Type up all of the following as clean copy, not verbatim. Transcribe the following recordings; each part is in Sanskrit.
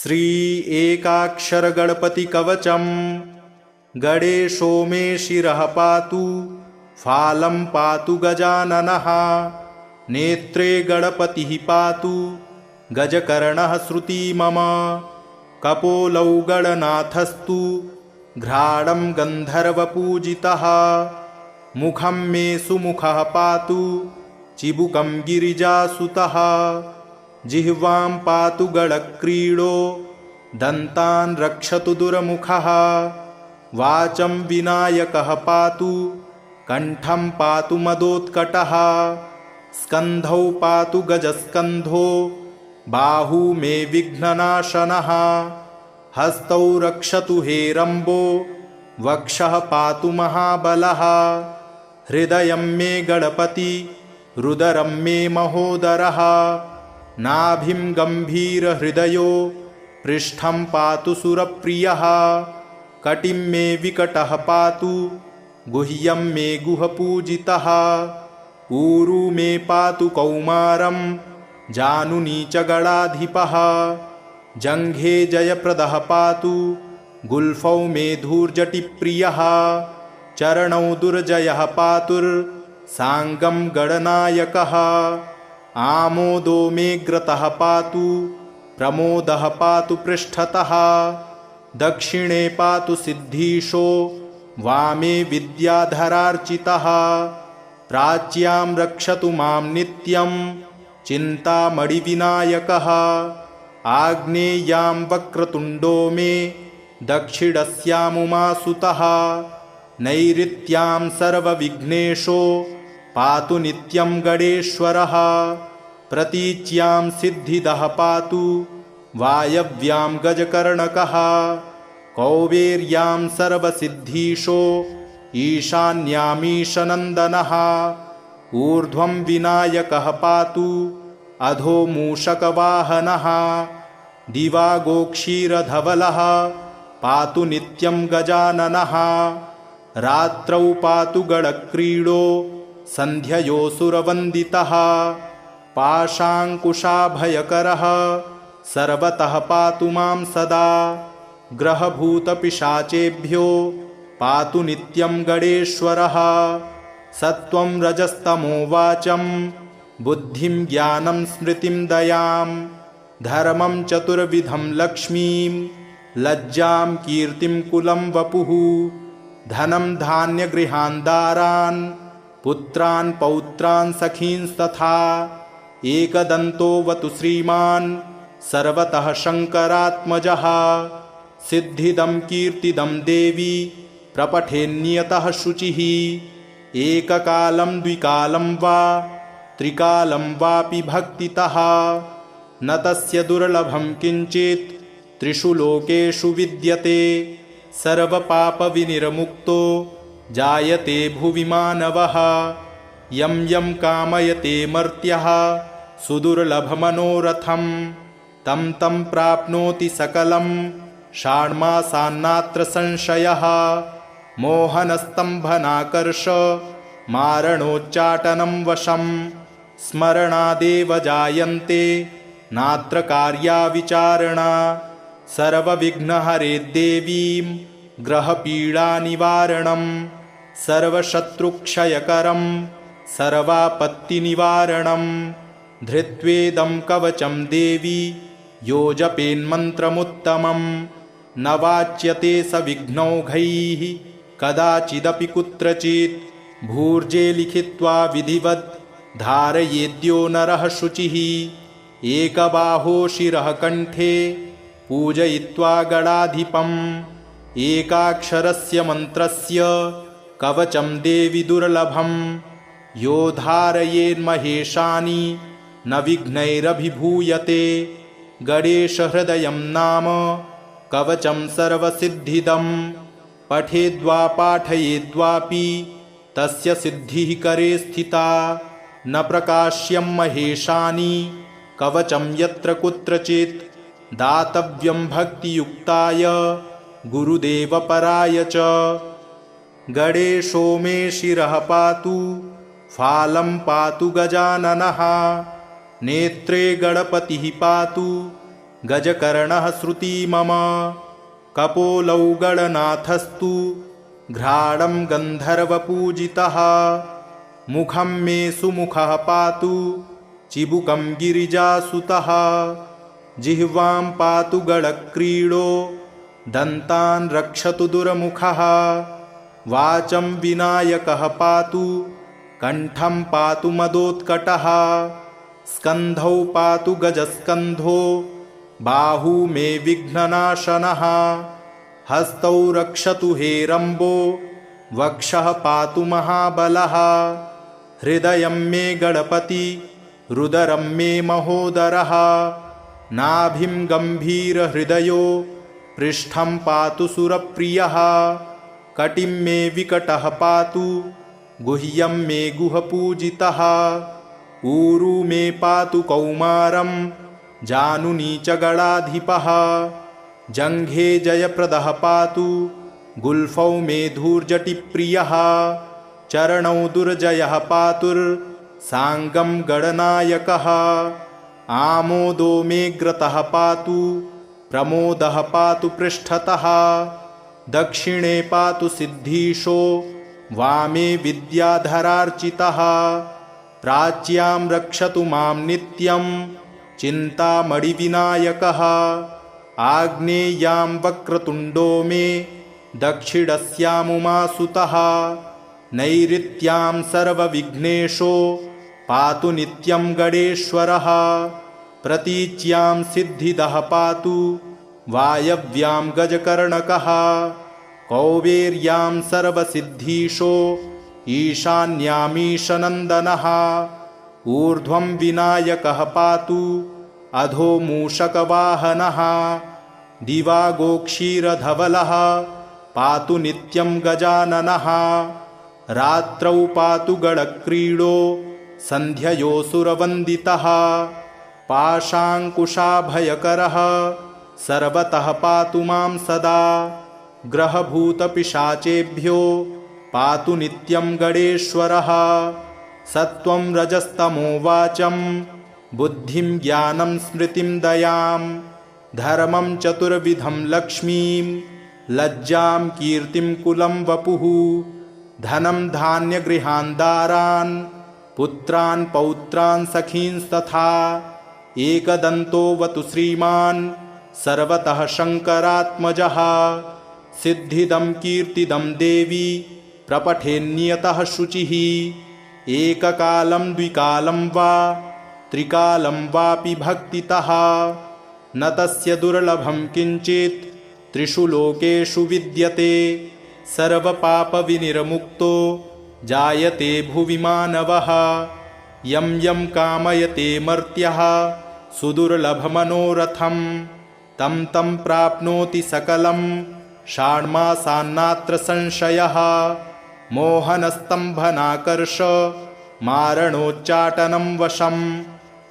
श्री एकाक्षर गणपति कवचम। गणेशो मे शिरः पातु फालं पातु गजाननः। नेत्रे गणपतिः पातु गजकर्णः श्रुति मम। कपोलौ गणनाथस्तु घ्राणं गन्धर्वपूजितः। मुखं मे सुमुखः पातु चिबुकं गिरिजासुतः। जिह्वां पातु गणक्रीडो दन्तान् रक्षतु दुर्मुखः। वाचं विनायकः पातु कण्ठं पातु मदोत्कटः। स्कन्धौ पातु गजस्कन्धो बाहू मे विघ्ननाशनः। हस्तौ रक्षतु हेरम्बो वक्षः पातु महाबलः। हृदयं मे गणपति रुदरं मे महोदरः। नाभिं गम्भीरहृदयो पृष्ठं पातु सुरप्रियः। कटिं मे विकटः पातु गुह्यं मे गुहपूजितः। ऊरू मे पातु कौमारं जानुनी च गणाधिपः। जङ्घे जयप्रदः पातु गुल्फौ मे धूर्जटिप्रियः। चरणौ दुर्जयः पातुर्साङ्गं गणनायकः। आमोदो मे ग्रतः पातु प्रमोदः पातु पृष्ठतः। दक्षिणे पातु सिद्धीशो वामे विद्याधरार्चितः। प्राच्यां रक्षतु मां नित्यं चिन्तामणिविनायकः। आग्नेयां वक्रतुण्डो मे दक्षिणस्यामुमासुतः। नैऋत्यां सर्वविघ्नेशो पातु नित्यं गणेश्वरः। प्रतीच्यां सिद्धिदः पातु वायव्यां गजकर्णकः। कौबेर्यां सर्वसिद्धीशो ईशान्यामीशनन्दनः। ऊर्ध्वं विनायकः पातु अधो मूषकवाहनः। दिवागोक्षीरधवलः पातु नित्यं गजाननः। रात्रौ पातु गणक्रीडो सन्ध्ययोऽसुरवन्दितः। पाशाङ्कुशाभयकरः सर्वतः पातु मां सदा। ग्रहभूतपिशाचेभ्यो पातु नित्यं गणेश्वरः। सत्त्वं रजस्तमो वाचं बुद्धिं ज्ञानं स्मृतिं दयां। धर्मं चतुर्विधं लक्ष्मीं लज्जां कीर्तिं कुलं वपुः। धनं धान्यगृहान् दारान् पुत्रान् पौत्रान् सखींस्तथा। एकदन्तोऽवतु श्रीमान् सर्वतः शङ्करात्मजः। सिद्धिदं कीर्तिदं देवी प्रपठेन्नियतः शुचिः। एककालं द्विकालं वा त्रिकालं वापि भक्तितः। न तस्य दुर्लभं किञ्चित् त्रिषु लोकेषु विद्यते। सर्वपापविनिर्मुक्तो जायते भुवि मानवः। यं यं कामयते मर्त्यः सुदुर्लभमनोरथं तं तं प्राप्नोति सकलं षाण्मासान्नात्र संशयः। मोहनस्तम्भनाकर्ष मारणोच्चाटनं वशं। स्मरणादेव जायन्ते नात्र कार्या विचारणा। सर्वविघ्नहरे देवीं ग्रहपीडानिवारणं। सर्वशत्रुक्षयकरं सर्वापत्तिनिवारणं। धृत्वेदं कवचं देवी यो जपेन्मन्त्रमुत्तमं। न वाच्यते स विघ्नौघैः कदाचिदपि कुत्रचित्। भूर्जे लिखित्वा विधिवत् धारयेद्यो नरः शुचिः। एकबाहो शिरः कण्ठे पूजयित्वा गणाधिपम्। एकाक्षरस्य मन्त्रस्य कवचं देवि दुर्लभं। यो धारयेन्महेशानि न विघ्नैरभिभूयते। गणेशहृदयं नाम कवचं सर्वसिद्धिदं। पठेद्वा पाठयेद्वापि तस्य सिद्धिः करे स्थिता। न प्रकाश्यं महेशानि कवचं यत्र कुत्रचित्। दातव्यं भक्तियुक्ताय गुरुदेवपराय च। गणेशो मे शिरः पातु फालं पातु गजाननः। नेत्रे गणपतिः पातु गजकर्णः श्रुती मम कपोलौ गणनाथस्तु घ्राणं गन्धर्वपूजितः मुखं मे सुमुखः पातु चिबुकं गिरिजासुतः जिह्वां पातु गणक्रीडो दन्तान् रक्षतु दुर्मुखः वाचं विनायकः पातु कण्ठं पातु मदोत्कटः स्कन्धौ पातु गजस्कन्धो बाहू मे विघ्ननाशनः हस्तौ रक्षतु हेरम्बो वक्षः पातु महाबलः हृदयं मे गणपति रुदरं मे महोदरः नाभिं गम्भीरहृदयो पृष्ठं पातु सुरप्रियः कटिं मे विकटः पातु गुह्यं मे गुहपूजितः ऊरू मे पातु कौमारं जानुनी च गणाधिपः जङ्घे जयप्रदः पातु गुल्फौ मे धूर्जटिप्रियः चरणौ दुर्जयः पातुर्साङ्गं गणनायकः आमोदो मे ग्रतः पातु प्रमोदः पातु पृष्ठतः दक्षिणे पातु सिद्धीशो वामे विद्याधरार्चितः प्राच्यां रक्षतु मां नित्यं चिन्तामणिविनायकः आग्नेयां वक्रतुण्डो मे दक्षिणस्यामुमासुतः नैऋत्यां सर्वविघ्नेशो पातु नित्यं गणेश्वरः प्रतीच्यां सिद्धिदः पातु वायव्यां गजकर्णकः कौबेर्यां सर्वसिद्धीशो ईशान्यामीशनन्दनः ऊर्ध्वं विनायकः पातु अधो मूषकवाहनः दिवागोक्षीरधवलः पातु नित्यं गजाननः रात्रौ पातु गणक्रीडो सन्ध्ययोऽसुरवन्दितः पाशाङ्कुशाभयकरः सर्वतः पातु मां सदा ग्रहभूतपिशाचेभ्यो पातु नित्यं गणेश्वरः सत्त्वं रजस्तमो वाचं बुद्धिं ज्ञानं स्मृतिं दयां धर्मं चतुर्विधं लक्ष्मीं लज्जां कीर्तिं कुलं वपुः धनं धान्यगृहान् दारान् पुत्रान् पौत्रान् सखींस्तथा एकदन्तोऽवतु श्रीमान् सर्वतः शङ्करात्मजः सिद्धिदं कीर्तिदं देवी प्रपठेन्नियतः शुचिः एककालं द्विकालं वा त्रिकालं वापि भक्तितः न तस्य दुर्लभं किञ्चित् त्रिषु लोकेषु विद्यते सर्वपापविनिर्मुक्तो जायते भुवि मानवः यं यं कामयते मर्त्यः सुदुर्लभमनोरथं तं तं प्राप्नोति सकलं षाण्मासान्नात्र संशयः मोहनस्तम्भनाकर्ष मारणोच्चाटनं वशं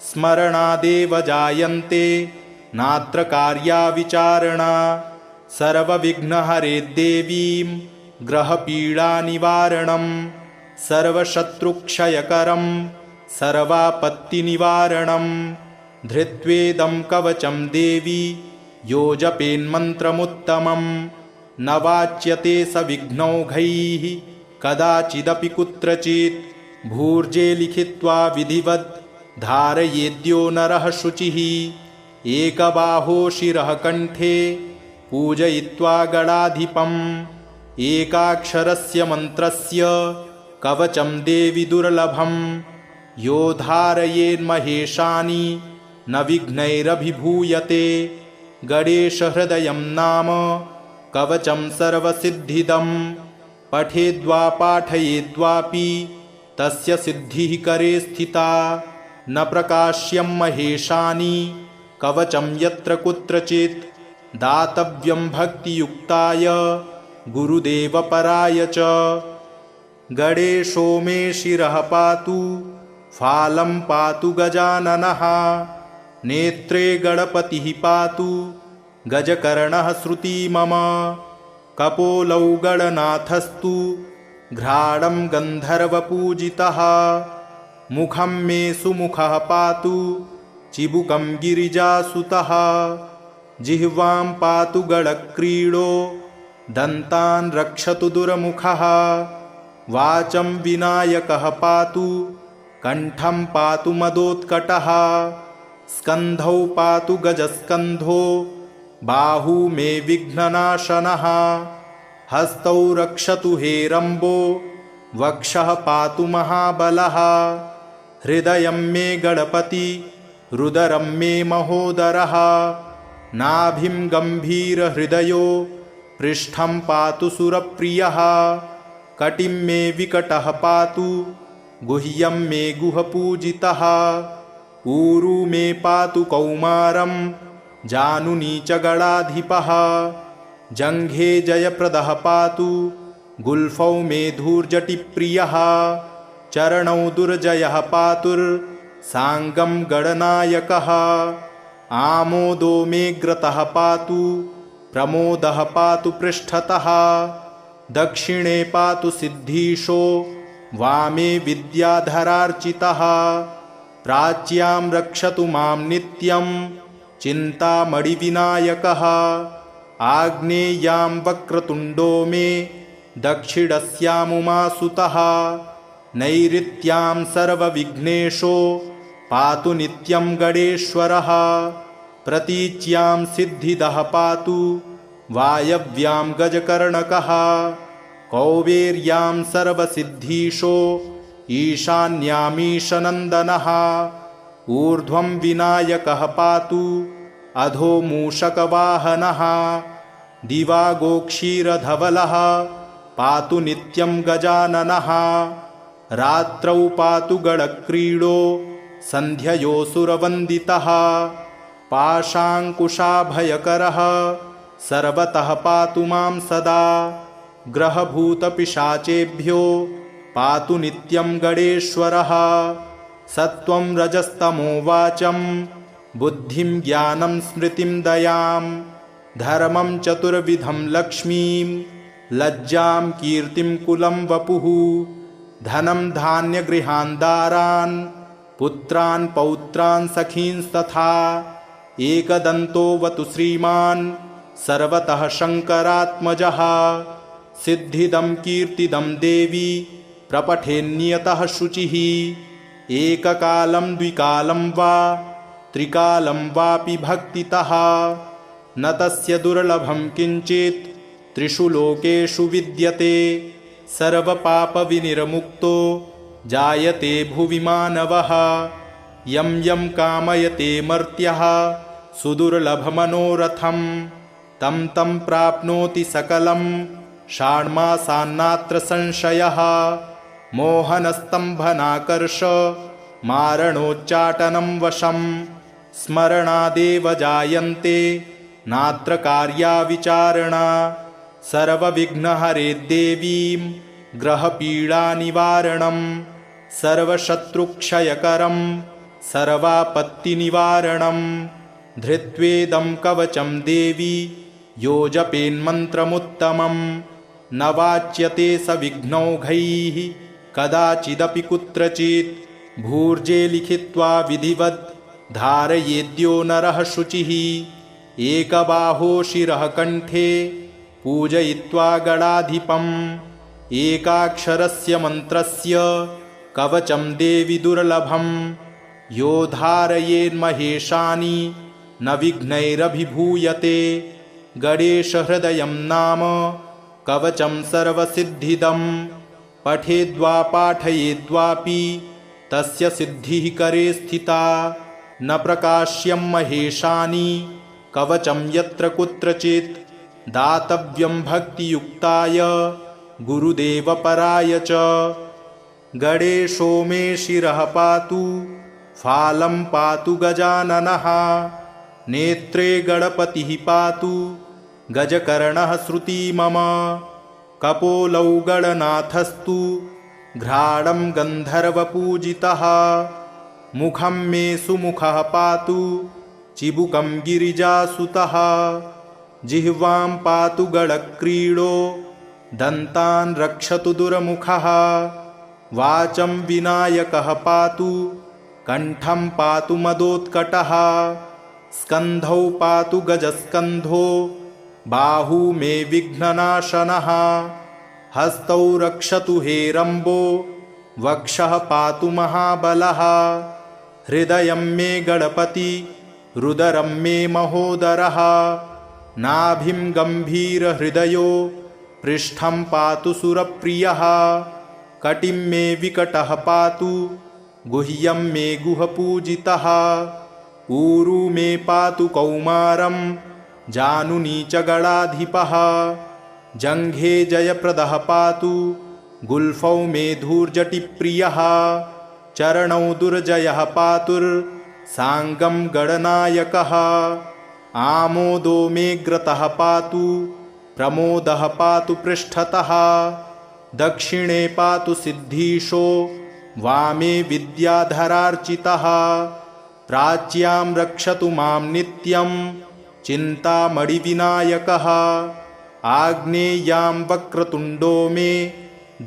स्मरणादेव जायन्ते नात्र कार्या विचारणा सर्वविघ्नहरे देवीं ग्रहपीडानिवारणं सर्वशत्रुक्षयकरं सर्वापत्तिनिवारणं धृत्वेदं कवचं देवी यो जपेन्मन्त्रमुत्तमं न वाच्यते स विघ्नौघैः कदाचिदपि कुत्रचित् भूर्जे लिखित्वा विधिवत् धारयेद्यो नरः शुचिः एकबाहो शिरः कण्ठे पूजयित्वा गणाधिपम् एकाक्षरस्य मन्त्रस्य कवचं देवि दुर्लभं यो धारयेन्महेशानि न विघ्नैरभिभूयते गणेशहृदयं नाम कवचं सर्वसिद्धिदं पठेद्वा पाठयेद्वापि तस्य सिद्धिः करे स्थिता न प्रकाश्यं महेशानि कवचं यत्र कुत्रचित् दातव्यं भक्तियुक्ताय गुरुदेवपराय च गणेशो मे शिरः पातु फालं पातु गजाननः नेत्रे गणपतिः पातु गजकर्णः श्रुती मम कपोलौ गणनाथस्तु घ्राणं गन्धर्वपूजितः मुखं मे सुमुखः पातु चिबुकं गिरिजासुतः। जिह्वां पातु गडक्रीडो दन्तान् रक्षतु दुर्मुखः वाचं विनायकः पातु कण्ठं पातु मदोत्कटः स्कन्धौ पातु गजस्कन्धो बाहू मे विघ्ननाशनः हस्तौ रक्षतु हेरम्बो वक्षः पातु महाबलः हृदयं मे गणपति रुदरं मे महोदरः नाभिं गम्भीरहृदयो पृष्ठं पातु सुरप्रियः कटिं मे विकटः पातु गुह्यं मे गुहपूजितः ऊरू मे पातु कौमारं जानुनी च गणाधिपः जङ्घे जयप्रदः पातु गुल्फौ मे धूर्जटिप्रियः चरणौ दुर्जयः पातुर्साङ्गं गणनायकः आमोदो मे ग्रतः पातु प्रमोदः पातु पृष्ठतः दक्षिणे पातु सिद्धीशो वामे विद्याधरार्चितः प्राच्यां रक्षतु मां नित्यं चिन्तामणिविनायकः आग्नेयां वक्रतुण्डो मे दक्षिणस्यामुमासुतः नैऋत्यां सर्वविघ्नेशो पातु नित्यं गणेश्वरः प्रतीच्यां सिद्धिदः पातु वायव्यां गजकर्णकः कौबेर्यां सर्वसिद्धीशो ईशान्यामीशनन्दनः ऊर्ध्वं विनायकः पातु अधो मूषकवाहनः दिवागोक्षीरधवलः पातु नित्यं गजाननः रात्रौ पातु गणक्रीडो सन्ध्ययोऽसुरवन्दितः पाशाङ्कुशाभयकरः सर्वतः पातु मां सदा ग्रहभूतपिशाचेभ्यो पातु नित्यं गणेश्वरः सत्त्वं रजस्तमो वाचं बुद्धिं ज्ञानं स्मृतिं दयां धर्मं चतुर्विधं लक्ष्मीं लज्जां कीर्तिं कुलं वपुः धनं धान्यगृहान् दारान् पुत्रान् पौत्रान् सखींस्तथा एकदन्तोऽवतु श्रीमान् सर्वतः शङ्करात्मजः सिद्धिदं कीर्तिदं देवी प्रपठेन्नियतः शुचिः एककालं द्विकालं वा त्रिकालं वापि भक्तितः न तस्य दुर्लभं किञ्चित् त्रिषु लोकेषु विद्यते सर्वपापविनिर्मुक्तो जायते भुवि मानवः यं यं कामयते मर्त्यः सुदुर्लभमनोरथं तं तं प्राप्नोति सकलं षाण्मासान्नात्र संशयः मोहनस्तम्भनाकर्ष मारणोच्चाटनं वशं स्मरणादेव जायन्ते नात्र कार्या विचारणा सर्वविघ्नहरे देवीं ग्रहपीडानिवारणं सर्वशत्रुक्षयकरं सर्वापत्तिनिवारणं धृत्वेदं कवचं देवी यो जपेन्मन्त्रमुत्तमं न वाच्यते स विघ्नौघैः कदाचिदपि कुत्रचित् भूर्जे लिखित्वा विधिवत् धारयेद्यो नरः शुचिः एकबाहो शिरः कण्ठे पूजयित्वा गणाधिपम् एकाक्षरस्य मन्त्रस्य कवचं देवि दुर्लभं यो धारयेन्महेशानि न विघ्नैरभिभूयते गणेशहृदयं नाम कवचं सर्वसिद्धिदं पठेद्वा पाठयेद्वापि तस्य सिद्धिः करे स्थिता न प्रकाश्यं महेशानि कवचं यत्र कुत्रचित् दातव्यं भक्तियुक्ताय गुरुदेवपराय च गणेशो मे शिरः पातु फालं पातु गजाननः नेत्रे गणपतिः पातु गजकर्णः श्रुती मम कपोलौ गणनाथस्तु घ्राणं गन्धर्वपूजितः मुखं मे सुमुखः पातु चिबुकं गिरिजासुतः जिह्वां पातु गणक्रीडो दन्तान् रक्षतु दुर्मुखः वाचं विनायकः पातु कण्ठं पातु मदोत्कटः स्कन्धौ पातु गजस्कन्धो बाहू मे विघ्ननाशनः हस्तौ रक्षतु हेरम्बो वक्षः पातु महाबलः हृदयं मे गणपति रुदरं मे महोदरः नाभिं गम्भीरहृदयो पृष्ठं पातु सुरप्रियः कटिं मे विकटः पातु गुह्यं मे गुहपूजितः ऊरू मे पातु कौमारं जानुनी च गणाधिपः जङ्घे जयप्रदः पातु गुल्फौ मे धूर्जटिप्रियः चरणौ दुर्जयः पातुर्साङ्गं गणनायकः आमोदो मे ग्रतः पातु प्रमोदः पातु पृष्ठतः दक्षिणे पातु सिद्धीशो वामे विद्याधरार्चितः प्राच्यां रक्षतु मां नित्यं चिन्तामणिविनायकः आग्नेयां वक्रतुण्डो मे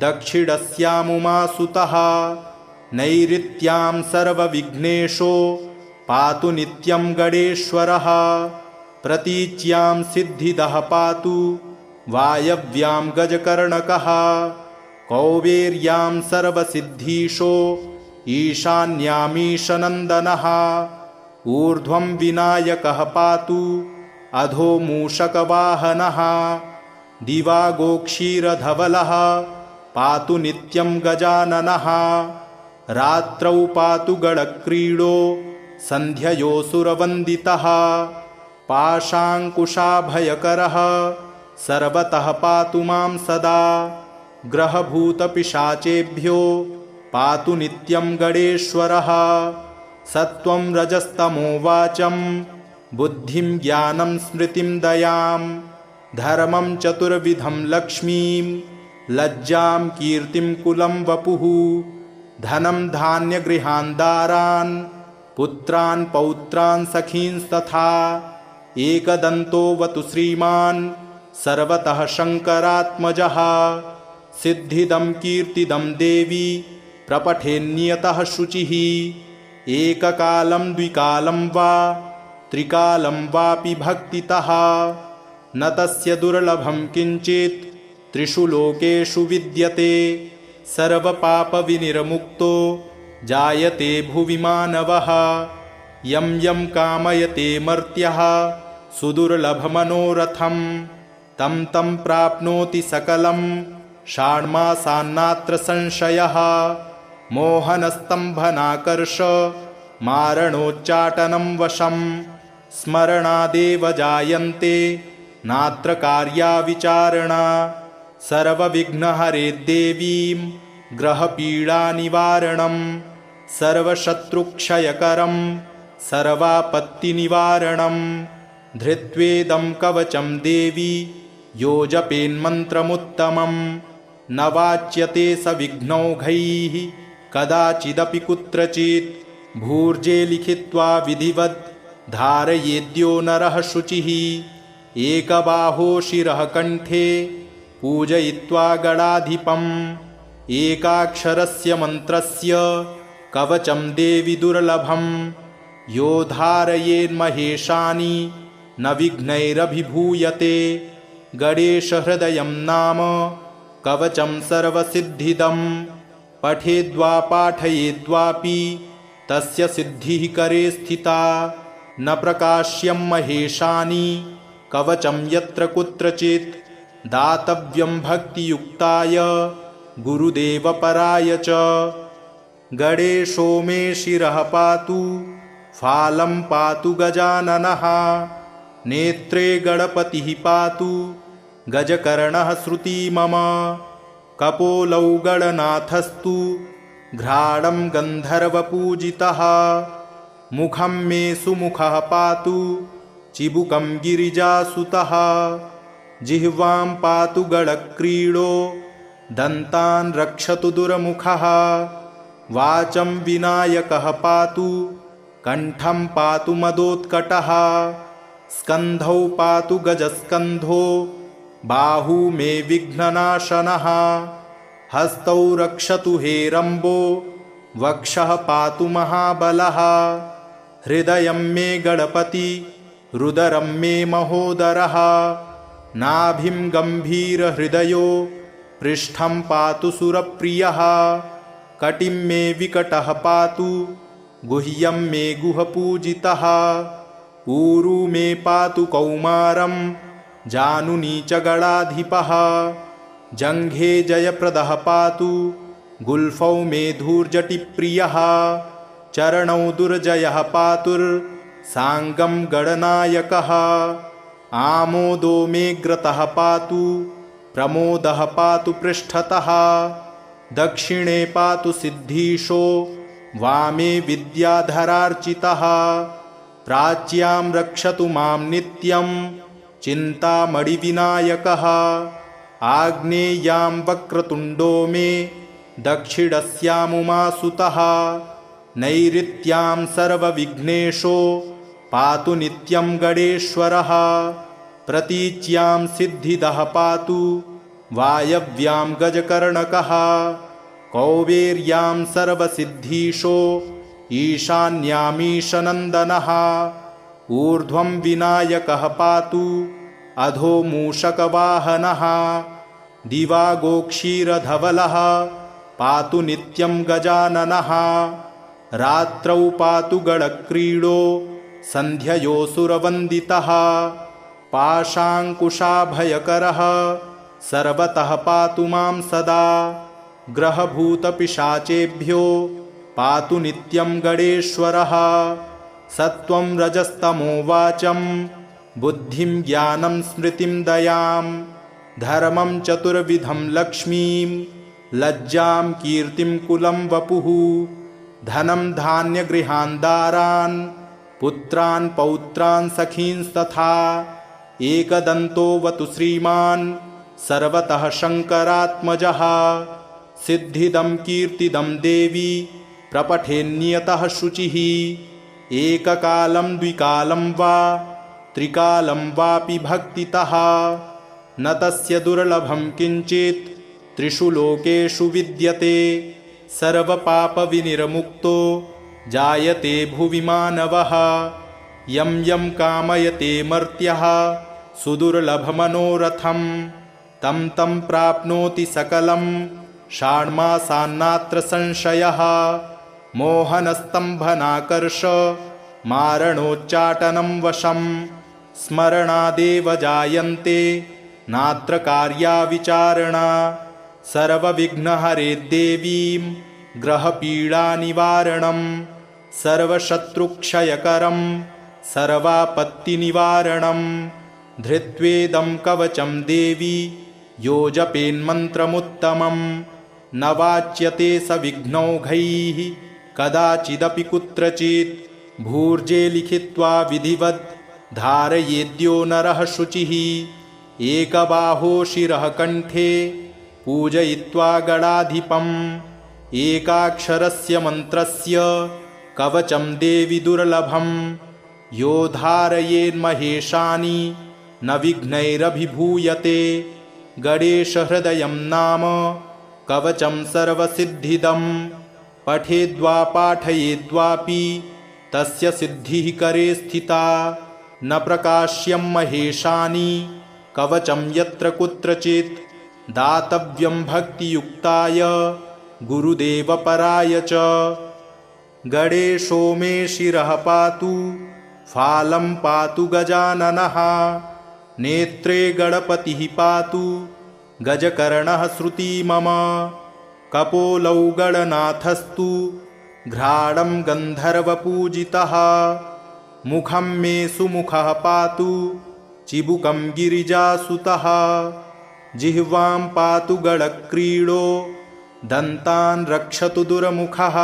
दक्षिणस्यामुमासुतः नैऋत्यां सर्वविघ्नेशो पातु नित्यं गणेश्वरः प्रतीच्यां सिद्धिदः पातु वायव्यां गजकर्णकः कौवेर्यां सर्वसिद्धीशो ईशान्यामीशनन्दनः ऊर्ध्वं विनायकः पातु अधो मूषकवाहनः दिवागोक्षीरधवलः पातु नित्यं गजाननः रात्रौ पातु गणक्रीडो सन्ध्ययोऽसुरवन्दितः पाशाङ्कुशाभयकरः सर्वतः पातु मां सदा ग्रहभूतपिशाचेभ्यो पातु नित्यं गणेश्वरः सत्त्वं रजस्तमो वाचं बुद्धिं ज्ञानं स्मृतिं दयां धर्मं चतुर्विधं लक्ष्मीं लज्जां कीर्तिं कुलं वपुः धनं धान्यगृहान् दारान् पुत्रान् पौत्रान् सखींस्तथा एकदन्तोऽवतु श्रीमान् सर्वतः शङ्करात्मजः सिद्धिदं कीर्तिदं देवी प्रपठेन्नियतः शुचिः एककालं द्विकालं वा त्रिकालं वापि भक्तितः न तस्य दुर्लभं किञ्चित् त्रिषु लोकेषु विद्यते सर्वपापविनिर्मुक्तो जायते भुवि मानवः यं यं कामयते मर्त्यः सुदुर्लभमनोरथं तं तं प्राप्नोति सकलं षाण्मासान्नात्र संशयः मोहनस्तम्भनाकर्ष मारणोच्चाटनं वशं स्मरणादेव जायन्ते नात्र कार्या विचारणा सर्वविघ्नहरे देवीं ग्रहपीडानिवारणं सर्वशत्रुक्षयकरं सर्वापत्तिनिवारणं धृत्वेदं कवचं देवी यो जपेन्मन्त्रमुत्तमं न वाच्यते स विघ्नौघैः कदाचिदपि कुत्रचित् भूर्जे लिखित्वा विधिवद् धारयेद्यो नरः शुचिः एकबाहो शिरः कण्ठे पूजयित्वा गणाधिपम् एकाक्षरस्य मन्त्रस्य कवचं देवि दुर्लभं यो धारयेन्महेशानि न विघ्नैरभिभूयते गणेशहृदयं नाम कवचं सर्वसिद्धिदं पठेद्वा पाठयेद्वापि तस्य सिद्धिः करे स्थिता न प्रकाश्यं महेशानि कवचं यत्र कुत्रचित् दातव्यं भक्तियुक्ताय गुरुदेवपराय च गणेशो मे शिरः पातु फालं पातु गजाननः नेत्रे गणपतिः पातु गजकर्णः श्रुती मम कपोलौ गणनाथस्तु घ्राणं गन्धर्वपूजितः मुखं मे सुमुखः पातु चिबुकं गिरिजासुतः जिह्वां पातु गणक्रीडो दन्तान् रक्षतु दुर्मुखः वाचं विनायकः पातु कण्ठं पातु मदोत्कटः स्कन्धौ पातु गजस्कन्धो बाहू मे विघ्ननाशनः हस्तौ रक्षतु हेरम्बो वक्षः पातु महाबलः हृदयं मे गणपति रुदरं मे महोदरः नाभिं गम्भीरहृदयो पृष्ठं पातु सुरप्रियः कटिं मे विकटः पातु गुह्यं मे गुहपूजितः ऊरू मे पातु कौमारं जानुनी च गणाधिपः जङ्घे जयप्रदः पातु गुल्फौ मे धूर्जटिप्रियः चरणौ दुर्जयः पातुर्साङ्गं गणनायकः आमोदो मे ग्रतः पातु प्रमोदः पातु पृष्ठतः दक्षिणे पातु सिद्धीशो वामे विद्याधरार्चितः प्राच्यां रक्षतु मां नित्यं चिन्तामणिविनायकः आग्नेयां वक्रतुण्डो मे दक्षिणस्यामुमासुतः नैऋत्यां सर्वविघ्नेशो पातु नित्यं गणेश्वरः प्रतीच्यां सिद्धिदः पातु वायव्यां गजकर्णकः कौबेर्यां सर्वसिद्धीशो ईशान्यामीशनन्दनः ऊर्ध्वं विनायकः पातु अधो मूषकवाहनः दिवागोक्षीरधवलः पातु नित्यं गजाननः रात्रौ पातु गणक्रीडो सन्ध्ययोऽसुरवन्दितः पाशाङ्कुशाभयकरः सर्वतः पातु मां सदा ग्रहभूतपिशाचेभ्यो पातु नित्यं गणेश्वरः सत्त्वं रजस्तमो वाचं बुद्धिं ज्ञानं स्मृतिं दयां धर्मं चतुर्विधं लक्ष्मीं लज्जां कीर्तिं कुलं वपुः धनं धान्यगृहान् दारान् पुत्रान् पौत्रान् सखींस्तथा एकदन्तोऽवतु श्रीमान् सर्वतः शङ्करात्मजः सिद्धिदं कीर्तिदं देवी प्रपठेन्नियतः शुचिः एककालं द्विकालं वा त्रिकालं वापि भक्तितः न तस्य दुर्लभं किञ्चित् त्रिषु लोकेषु विद्यते सर्वपापविनिर्मुक्तो जायते भुवि मानवः यं यं कामयते मर्त्यः सुदुर्लभमनोरथं तं तं प्राप्नोति सकलं षाण्मासान्नात्र संशयः मोहनस्तम्भनाकर्ष मारणोच्चाटनं वशं स्मरणादेव जायन्ते नात्र कार्या विचारणा सर्वविघ्नहरे देवीं ग्रहपीडानिवारणं सर्वशत्रुक्षयकरं सर्वापत्तिनिवारणं धृत्वेदं कवचं देवी यो जपेन्मन्त्रमुत्तमं न वाच्यते स विघ्नौघैः कदाचिदपि कुत्रचित् भूर्जे लिखित्वा विधिवत् धारयेद्यो नरः शुचिः एकबाहो शिरः कण्ठे पूजयित्वा गणाधिपम् एकाक्षरस्य मन्त्रस्य कवचं देवि दुर्लभं यो धारयेन्महेशानि न विघ्नैरभिभूयते गणेशहृदयं नाम कवचं सर्वसिद्धिदं पठेद्वा पाठयेद्वापि तस्य सिद्धिः करे स्थिता न प्रकाश्यं महेशानि कवचं यत्र कुत्रचित् दातव्यं भक्तियुक्ताय गुरुदेवपराय च गणेशो मे शिरः पातु फालं पातु गजाननः नेत्रे गणपतिः पातु गजकर्णः श्रुती मम कपोलौ गणनाथस्तु घ्राणं गन्धर्वपूजितः मुखं मे सुमुखः पातु चिबुकं गिरिजासुतः जिह्वां पातु गणक्रीडो दन्तान् रक्षतु दुर्मुखः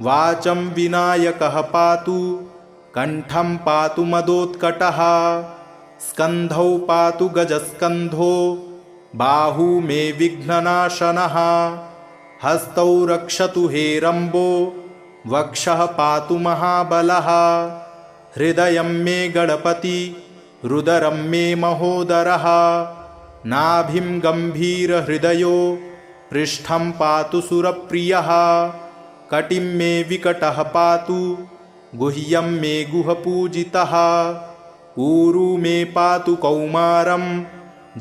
वाचं विनायकः पातु कण्ठं पातु मदोत्कटः स्कन्धौ पातु गजस्कन्धो बाहू मे विघ्ननाशनः हस्तौ रक्षतु हेरम्बो वक्षः पातु महाबलः हृदयं मे गणपति रुदरं मे महोदरः नाभिं गम्भीरहृदयो पृष्ठं पातु सुरप्रियः कटिं मे विकटः पातु गुह्यं मे गुहपूजितः ऊरू मे पातु कौमारं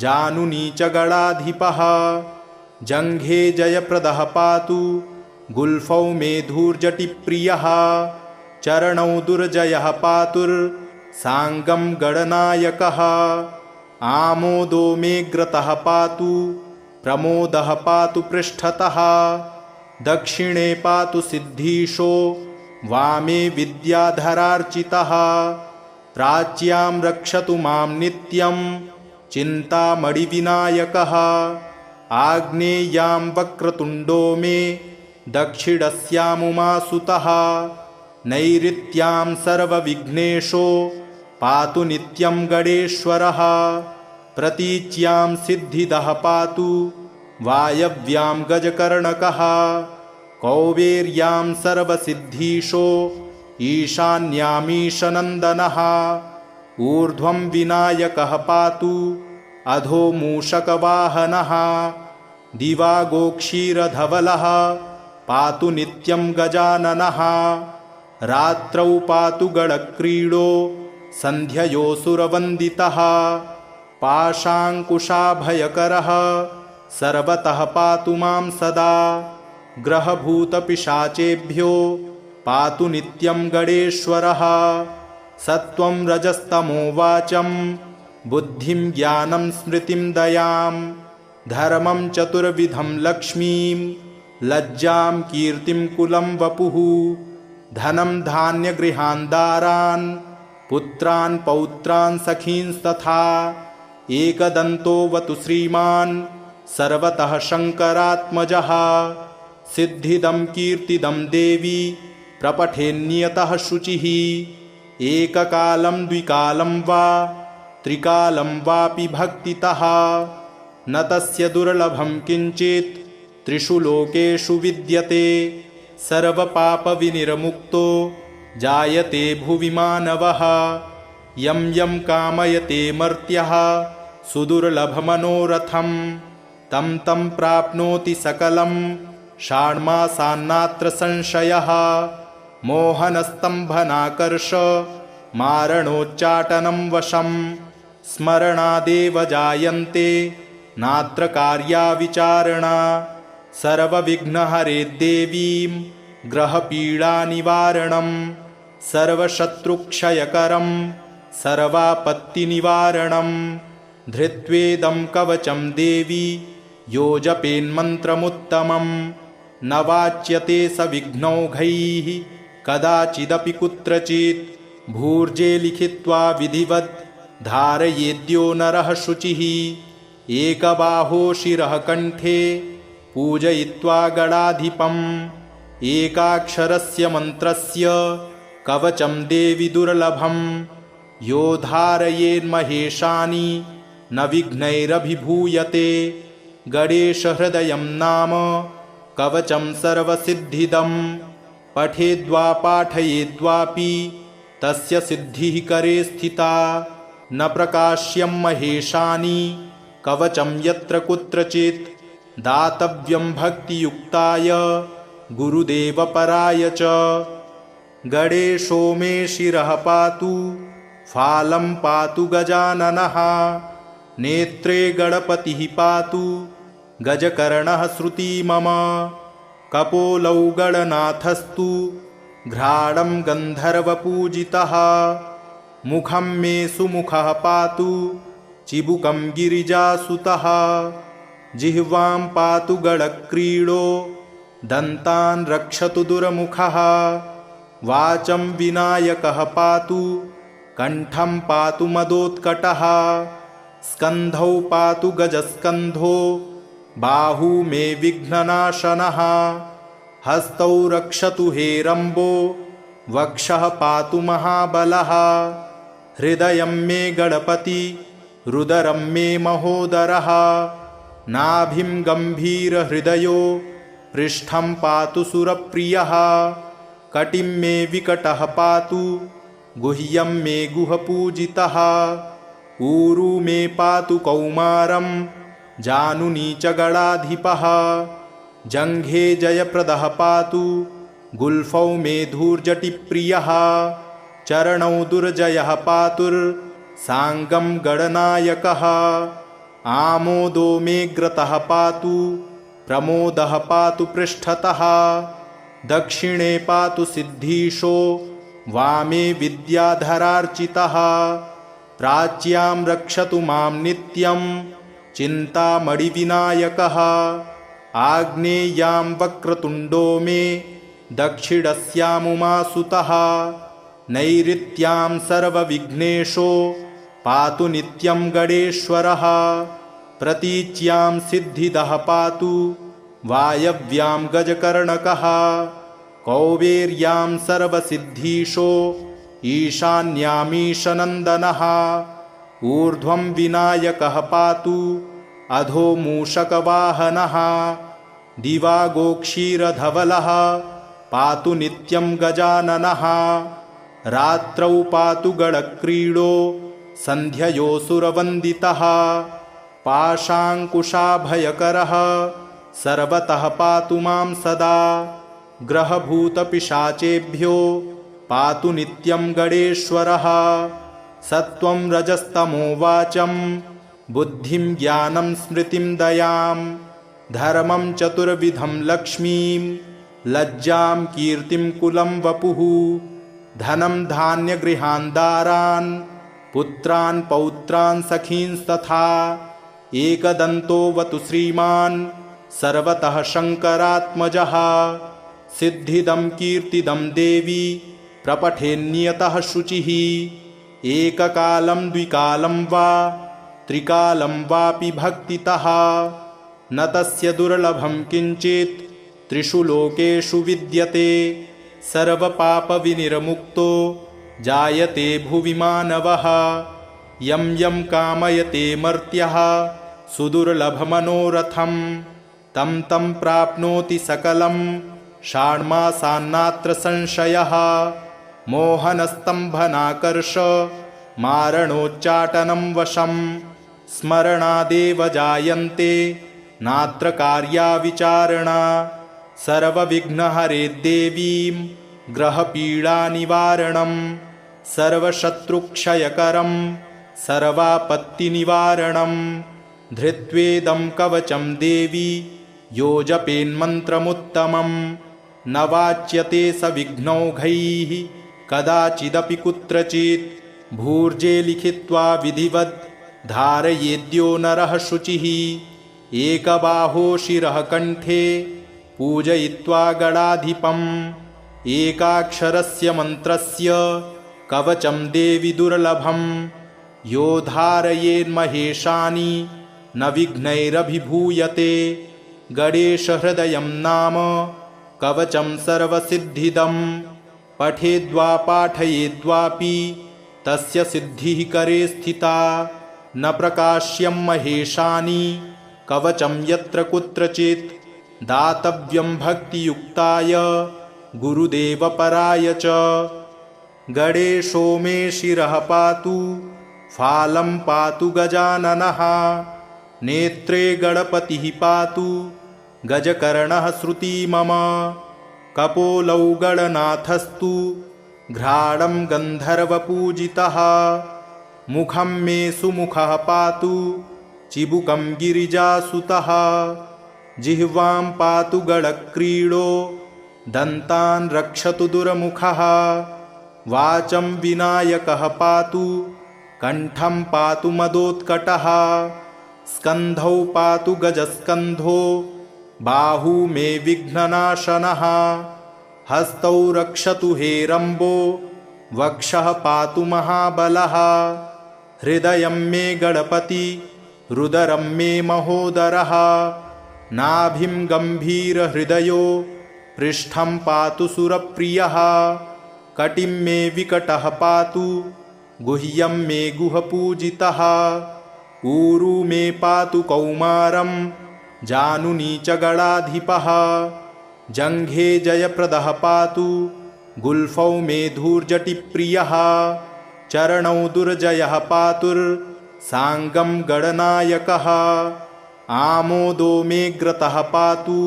जानुनी च गणाधिपः जङ्घे जयप्रदः पातु गुल्फौ मे धूर्जटिप्रियः चरणौ दुर्जयः पातुर्साङ्गं गणनायकः आमोदो मेऽग्रतः पातु प्रमोदः पातु पृष्ठतः दक्षिणे पातु सिद्धीशो वामे विद्याधरार्चितः प्राच्यां रक्षतु मां नित्यं चिन्तामणिविनायकः आग्नेयां वक्रतुण्डो मे दक्षिणस्यामुमासुतः नैऋत्यां सर्वविघ्नेशो पातु नित्यं गणेश्वरः प्रतीच्यां सिद्धिदः पातु वायव्यां गजकर्णकः कौवेर्यां सर्वसिद्धीशो ईशान्यामीशनन्दनः ऊर्ध्वं विनायकः पातु अधो मूषकवाहनः दिवागोक्षीरधवलः पातु नित्यं गजाननः रात्रौ पातु गणक्रीडो सन्ध्ययोऽसुरवन्दितः पाशाङ्कुशाभयकरः सर्वतः पातु मां सदा ग्रहभूतपिशाचेभ्यो पातु नित्यं गणेश्वरः सत्त्वं रजस्तमो वाचं बुद्धिं ज्ञानं स्मृतिं दयां धर्मं चतुर्विधं लक्ष्मीं लज्जां कीर्तिं कुलं वपुः धनं धान्यगृहान् दारान् पुत्रान् पौत्रान् सखींस्तथा एकदन्तोऽवतु श्रीमान् सर्वतः शङ्करात्मजः सिद्धिदं कीर्तिदं देवी प्रपठेन्नियतः शुचिः एककालं द्विकालं वा त्रिकालं वापि भक्तितः न तस्य दुर्लभं किञ्चित् त्रिषु लोकेषु विद्यते सर्वपापविनिर्मुक्तो जायते भुवि मानवः यं यं कामयते मर्त्यः सुदुर्लभमनोरथं तं तं प्राप्नोति सकलं षाण्मासान्नात्र संशयः मोहनस्तम्भनाकर्ष मारणोच्चाटनं वशं स्मरणादेव जायन्ते नात्र कार्या विचारणा सर्वविघ्नहरे देवीं ग्रहपीडानिवारणं सर्वशत्रुक्षयकरं सर्वापत्तिनिवारणं धृत्वेदं कवचं देवी यो जपेन्मन्त्रमुत्तमं न वाच्यते स विघ्नौघैः कदाचिदपि कुत्रचित् भूर्जे लिखित्वा विधिवत् धारयेद्यो नरः शुचिः एकबाहो शिरः कण्ठे पूजयित्वा गणाधिपम् एकाक्षरस्य मन्त्रस्य कवचं देवि दुर्लभं यो धारयेन्महेशानि न विघ्नैरभिभूयते गणेशहृदयं नाम कवचं सर्वसिद्धिदं पठेद्वा पाठयेद्वापि तस्य सिद्धिः करे स्थिता न प्रकाश्यं महेशानि कवचं यत्र कुत्रचित् दातव्यं भक्तियुक्ताय गुरुदेवपराय च गणेशो मे शिरः पातु फालं पातु गजाननः नेत्रे गणपतिः पातु गजकर्णः श्रुती मम कपोलौ गणनाथस्तु घ्राणं गन्धर्वपूजितः मुखं मे सुमुखः पातु चिबुकं गिरिजासुतः जिह्वां पातु गणक्रीडो दन्तान् रक्षतु दुर्मुखः वाचं विनायकः पातु कण्ठं पातु मदोत्कटः स्कन्धौ पातु गजस्कन्धो बाहू मे विघ्ननाशनः हस्तौ रक्षतु हेरम्बो वक्षः पातु महाबलः हृदयं मे गणपति रुदरं मे महोदरः नाभिं गम्भीरहृदयो पृष्ठं पातु सुरप्रियः कटिं मे विकटः पातु गुह्यं मे गुहपूजितः ऊरू मे पातु कौमारं जानुनी च गणाधिपः जङ्घे जयप्रदः पातु गुल्फौ मेधूर्जटिप्रियः चरणौ दुर्जयः पातुर्साङ्गं गणनायकः आमोदो मेऽग्रतः पातु प्रमोदः पातु पृष्ठतः दक्षिणे पातु सिद्धीशो वामे विद्याधरार्चितः प्राच्यां रक्षतु मां नित्यं चिन्तामणिविनायकः आग्नेयां वक्रतुण्डो मे दक्षिणस्यामुमासुतः नैऋत्यां सर्वविघ्नेशो पातु नित्यं गणेश्वरः प्रतीच्यां सिद्धिदः पातु वायव्यां गजकर्णकः कौबेर्यां सर्वसिद्धीशो ईशान्यामीशनन्दनः ऊर्ध्वं विनायकः पातु अधो मूषकवाहनः दिवागोक्षीरधवलः पातु नित्यं गजाननः रात्रौ पातु गणक्रीडो सन्ध्ययोऽसुरवन्दितः पाशाङ्कुशाभयकरः सर्वतः पातु मां सदा ग्रहभूतपिशाचेभ्यो पातु नित्यं गणेश्वरः सत्त्वं रजस्तमो वाचं बुद्धिं ज्ञानं स्मृतिं दयां धर्मं चतुर्विधं लक्ष्मीं लज्जां कीर्तिं कुलं वपुः धनं धान्यगृहान् दारान् पुत्रान् पौत्रान् सखींस्तथा एकदन्तोऽवतु श्रीमान् सर्वतः शङ्करात्मजः सिद्धिदं कीर्तिदं देवी प्रपठेन्नियतः शुचिः एककालं द्विकालं वा त्रिकालं वापि भक्तितः न तस्य दुर्लभं किञ्चित् त्रिषु लोकेषु विद्यते सर्वपापविनिर्मुक्तो जायते भुवि मानवः यं यं कामयते मर्त्यः सुदुर्लभमनोरथं तं तं प्राप्नोति सकलं षाण्मासान्नात्र संशयः मोहनस्तम्भनाकर्ष मारणोच्चाटनं वशं स्मरणादेव जायन्ते नात्र कार्या विचारणा सर्वविघ्नहरे देवीं ग्रहपीडानिवारणं सर्वशत्रुक्षयकरं सर्वापत्तिनिवारणं धृत्वेदं कवचं देवी यो जपेन्मन्त्रमुत्तमं न वाच्यते स विघ्नौघैः कदाचिदपि कुत्रचित् भूर्जे लिखित्वा विधिवद् धारयेद्यो नरः शुचिः एकबाहो शिरः कण्ठे पूजयित्वा गणाधिपम् एकाक्षरस्य मन्त्रस्य कवचं देवि दुर्लभं यो धारयेन्महेशानि न विघ्नैरभिभूयते गणेशहृदयं नाम कवचं सर्वसिद्धिदं पठेद्वा पाठयेद्वापि तस्य सिद्धिः करे स्थिता न प्रकाश्यं महेशानि कवचं यत्र कुत्रचित् दातव्यं भक्तियुक्ताय गुरुदेवपराय च गणेशो मे शिरः पातु फालं पातु गजाननः नेत्रे गणपतिः पातु गजकर्णः श्रुती मम कपोलौ गणनाथस्तु घ्राणं गन्धर्वपूजितः मुखं मे सुमुखः पातु चिबुकं गिरिजासुतः जिह्वां पातु गणक्रीडो दन्तान् रक्षतु दुर्मुखः वाचं विनायकः पातु कण्ठं पातु मदोत्कटः स्कन्धौ पातु गजस्कन्धो बाहू मे विघ्ननाशनः हस्तौ रक्षतु हेरम्बो वक्षः पातु महाबलः हृदयं मे गणपति रुदरं मे महोदरः नाभिं गम्भीरहृदयो पृष्ठं पातु सुरप्रियः कटिं मे विकटः पातु गुह्यं मे गुहपूजितः ऊरू मे पातु कौमारं जानुनी च गणाधिपः जङ्घे जयप्रदः पातु गुल्फौ मे धूर्जटिप्रियः चरणौ दुर्जयः पातुर्साङ्गं गणनायकः आमोदो मेऽग्रतः पातु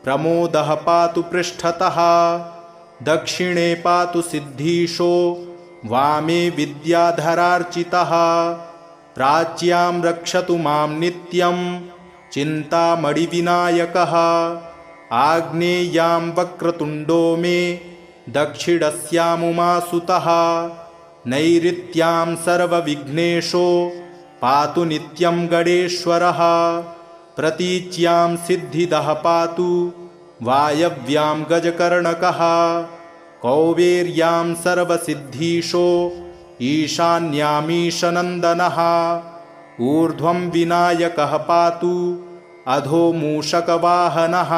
प्रमोदः पातु पृष्ठतः दक्षिणे पातु सिद्धीशो वामे विद्याधरार्चितः प्राच्यां रक्षतु मां नित्यं चिन्तामणिविनायकः आग्नेयां वक्रतुण्डो मे दक्षिणस्यामुमासुतः नैऋत्यां सर्वविघ्नेशो पातु नित्यं गणेश्वरः प्रतीच्यां सिद्धिदः पातु वायव्यां गजकर्णकः कौबेर्यां सर्वसिद्धीशो ईशान्यामीशनन्दनः ऊर्ध्वं विनायकः पातु अधो मूषकवाहनः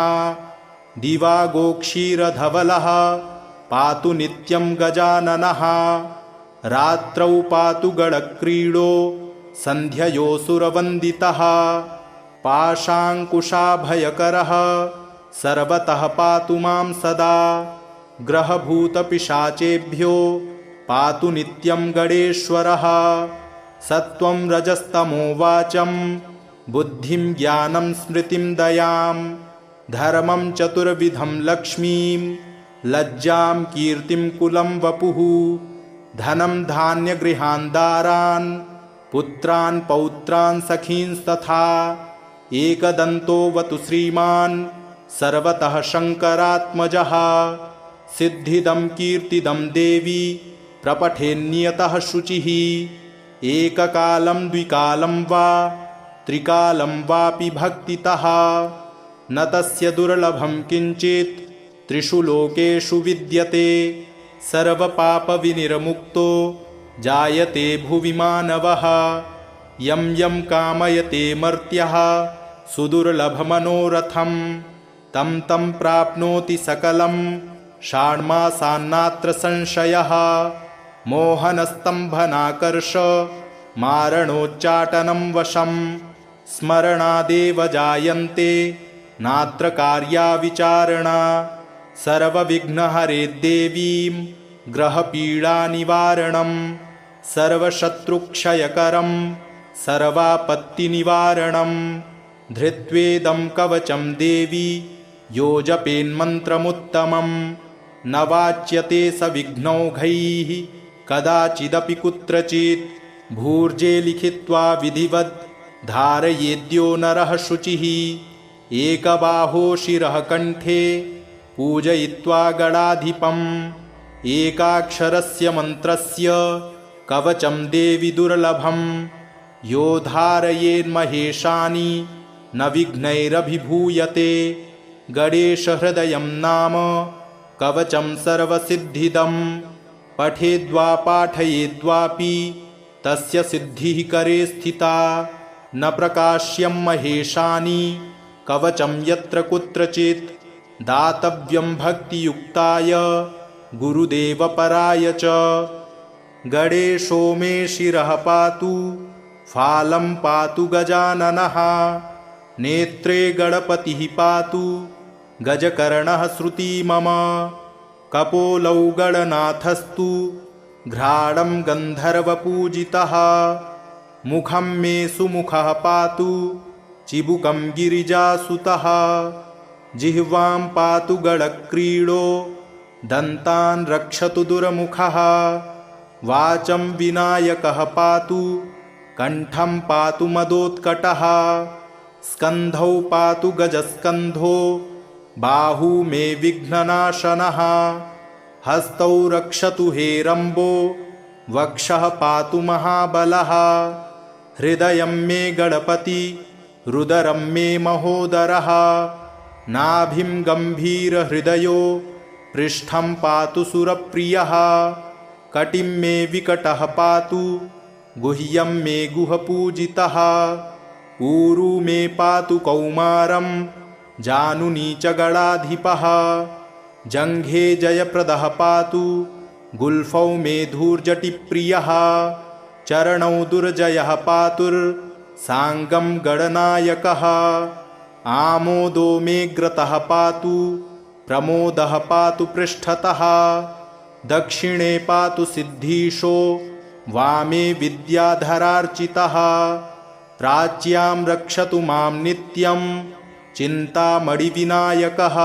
दिवा गोक्षीरधवलः पातु नित्यं गजाननः रात्रौ पातु गणक्रीडो सन्ध्ययोऽसुरवन्दितः पाशाङ्कुशाभयकरः सर्वतः पातु मां सदा ग्रहभूतपिशाचेभ्यो पातु नित्यं गणेश्वरः सत्त्वं रजस्तमो वाचं बुद्धिं ज्ञानं स्मृतिं दयां धर्मं चतुर्विधं लक्ष्मीं लज्जां कीर्तिं कुलं वपुः धनं धान्यगृहान् दारान् पुत्रान् पौत्रान् सखींस्तथा एकदन्तोऽवतु श्रीमान् सर्वतः शङ्करात्मजः सिद्धिदं कीर्तिदं देवी प्रपठेन्नियतः शुचिः एककालं द्विकालं वा त्रिकालं वापि भक्तितः न तस्य दुर्लभं किञ्चित् त्रिषु लोकेषु विद्यते सर्वपापविनिर्मुक्तो जायते भुवि मानवः यं यं कामयते मर्त्यः सुदुर्लभमनोरथं तं तं प्राप्नोति सकलं षाण्मासान्नात्र संशयः मोहनस्तम्भनाकर्ष मारणोच्चाटनं वशं स्मरणादेव जायन्ते नात्र कार्या विचारणा सर्वविघ्नहरे देवीं ग्रहपीडानिवारणं सर्वशत्रुक्षयकरं सर्वापत्तिनिवारणं धृत्वेदं कवचं देवी यो जपेन्मन्त्रमुत्तमं न वाच्यते स विघ्नौघैः कदाचिदपि कुत्रचित् भूर्जे लिखित्वा विधिवत् धारयेद्यो नरः शुचिः एकबाहो शिरः कण्ठे पूजयित्वा गणाधिपम् एकाक्षरस्य मन्त्रस्य कवचं देवि दुर्लभं यो धारयेन्महेशानि न विघ्नैरभिभूयते गणेशहृदयं नाम कवचं सर्वसिद्धिदं पठेद्वा पाठयेद्वापि तस्य सिद्धिः करे स्थिता न प्रकाश्यं महेशानि कवचं यत्र कुत्रचित् दातव्यं भक्तियुक्ताय गुरुदेवपराय च गणेशो मे शिरः पातु फालं पातु गजाननः नेत्रे गणपतिः पातु गजकर्णः श्रुती मम कपोलौ गणनाथस्तु घ्राणं गन्धर्वपूजितः मुखं मे सुमुखः पातु चिबुकं गिरिजासुतः जिह्वां पातु गणक्रीडो दन्तान् रक्षतु दुर्मुखः वाचं विनायकः पातु कण्ठं पातु मदोत्कटः स्कन्धौ पातु गजस्कन्धो बाहू मे विघ्ननाशनः हस्तौ रक्षतु हेरम्बो वक्षः पातु महाबलः हृदयं मे गणपति रुदरं मे महोदरः नाभिं गम्भीरहृदयो पृष्ठं पातु सुरप्रियः कटिं मे विकटः पातु गुह्यं मे गुहपूजितः ऊरू मे पातु कौमारं जानुनी च गणाधिपः जङ्घे जयप्रदः पातु गुल्फौ मे धूर्जटिप्रियः चरणौ दुर्जयः पातुर्साङ्गं गणनायकः आमोदो मे ग्रतः पातु प्रमोदः पातु पृष्ठतः दक्षिणे पातु सिद्धीशो वामे विद्याधरार्चितः प्राच्यां रक्षतु मां नित्यं चिन्तामणिविनायकः